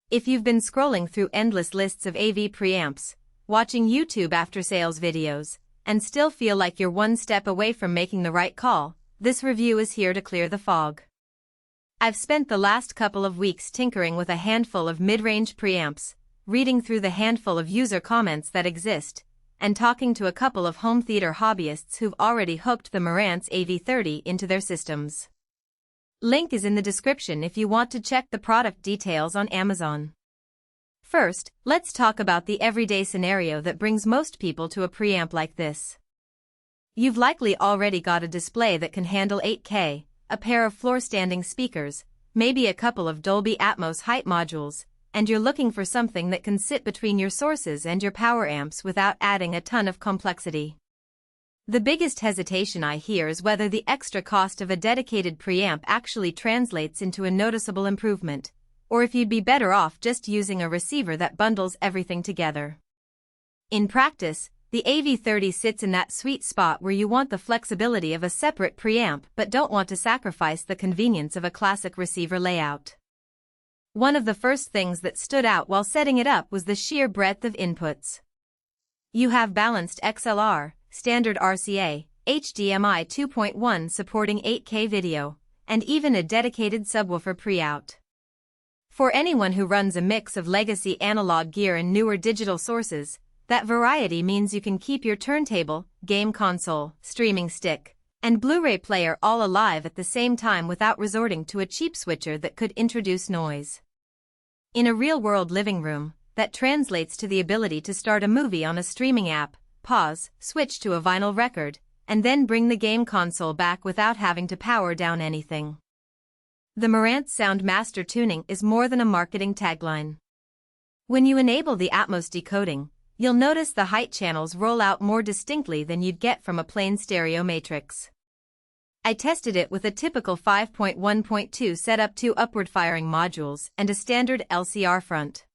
If you've been scrolling through endless lists of AV preamps, watching YouTube after-sales videos, and still feel like you're one step away from making the right call, this review is here to clear the fog. I've spent the last couple of weeks tinkering with a handful of mid-range preamps, reading through the handful of user comments that exist, and talking to a couple of home theater hobbyists who've already hooked the Marantz AV30 into their systems. Link is in the description if you want to check the product details on Amazon. First, let's talk about the everyday scenario that brings most people to a preamp like this. You've likely already got a display that can handle 8K, a pair of floor-standing speakers, maybe a couple of Dolby Atmos height modules, and you're looking for something that can sit between your sources and your power amps without adding a ton of complexity. The biggest hesitation I hear is whether the extra cost of a dedicated preamp actually translates into a noticeable improvement, or if you'd be better off just using a receiver that bundles everything together. In practice, the AV30 sits in that sweet spot where you want the flexibility of a separate preamp but don't want to sacrifice the convenience of a classic receiver layout. One of the first things that stood out while setting it up was the sheer breadth of inputs. You have balanced XLR, standard RCA, HDMI 2.1 supporting 8K video, and even a dedicated subwoofer pre-out. For anyone who runs a mix of legacy analog gear and newer digital sources, that variety means you can keep your turntable, game console, streaming stick, and Blu-ray player all alive at the same time without resorting to a cheap switcher that could introduce noise. In a real-world living room, that translates to the ability to start a movie on a streaming app, pause, switch to a vinyl record, and then bring the game console back without having to power down anything. The Marantz Sound Master tuning is more than a marketing tagline. When you enable the Atmos decoding, you'll notice the height channels roll out more distinctly than you'd get from a plain stereo matrix. I tested it with a typical 5.1.2 setup, 2 upward-firing modules, and a standard LCR front.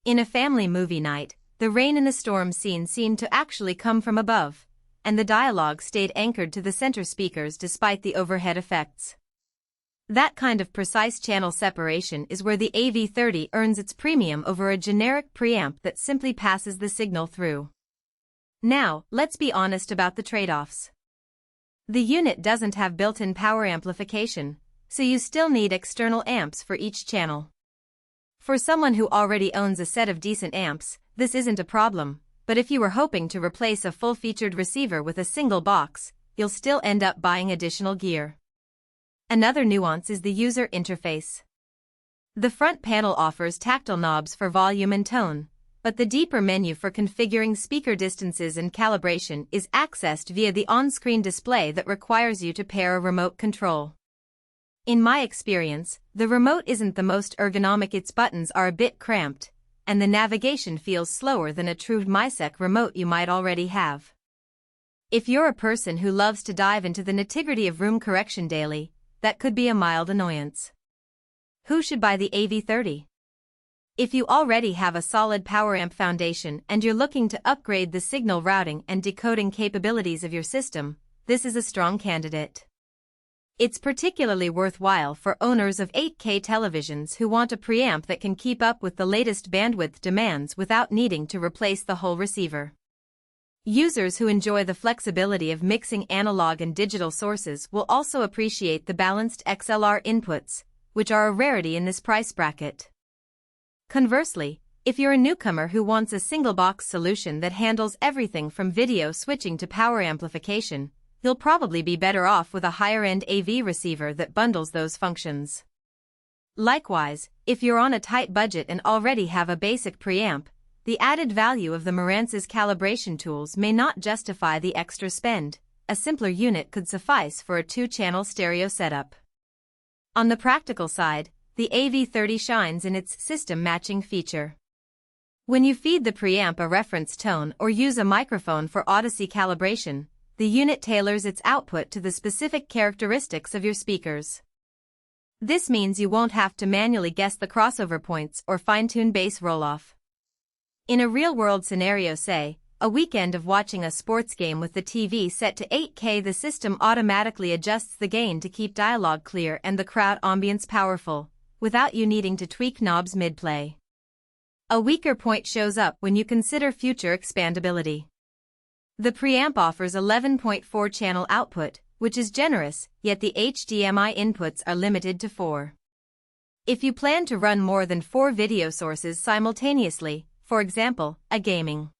In a family movie night, the rain in the storm scene seemed to actually come from above, and the dialogue stayed anchored to the center speakers despite the overhead effects. That kind of precise channel separation is where the AV30 earns its premium over a generic preamp that simply passes the signal through. Now, let's be honest about the trade-offs. The unit doesn't have built-in power amplification, so you still need external amps for each channel. For someone who already owns a set of decent amps, this isn't a problem, but if you were hoping to replace a full-featured receiver with a single box, you'll still end up buying additional gear. Another nuance is the user interface. The front panel offers tactile knobs for volume and tone, but the deeper menu for configuring speaker distances and calibration is accessed via the on-screen display that requires you to pair a remote control. In my experience, the remote isn't the most ergonomic. Its buttons are a bit cramped, and the navigation feels slower than a true MySec remote you might already have. If you're a person who loves to dive into the nitty-gritty of room correction daily, that could be a mild annoyance. Who should buy the AV30? If you already have a solid power amp foundation and you're looking to upgrade the signal routing and decoding capabilities of your system, this is a strong candidate. It's particularly worthwhile for owners of 8K televisions who want a preamp that can keep up with the latest bandwidth demands without needing to replace the whole receiver. Users who enjoy the flexibility of mixing analog and digital sources will also appreciate the balanced XLR inputs, which are a rarity in this price bracket. Conversely, if you're a newcomer who wants a single-box solution that handles everything from video switching to power amplification, you'll probably be better off with a higher-end AV receiver that bundles those functions. Likewise, if you're on a tight budget and already have a basic preamp, the added value of the Marantz's calibration tools may not justify the extra spend. A simpler unit could suffice for a 2-channel stereo setup. On the practical side, the AV30 shines in its system matching feature. When you feed the preamp a reference tone or use a microphone for Odyssey calibration, the unit tailors its output to the specific characteristics of your speakers. This means you won't have to manually guess the crossover points or fine-tune bass roll-off. In a real-world scenario, say, a weekend of watching a sports game with the TV set to 8K, the system automatically adjusts the gain to keep dialogue clear and the crowd ambience powerful, without you needing to tweak knobs mid-play. A weaker point shows up when you consider future expandability. The preamp offers 11.4 channel output, which is generous, yet the HDMI inputs are limited to 4. If you plan to run more than 4 video sources simultaneously, for example, a gaming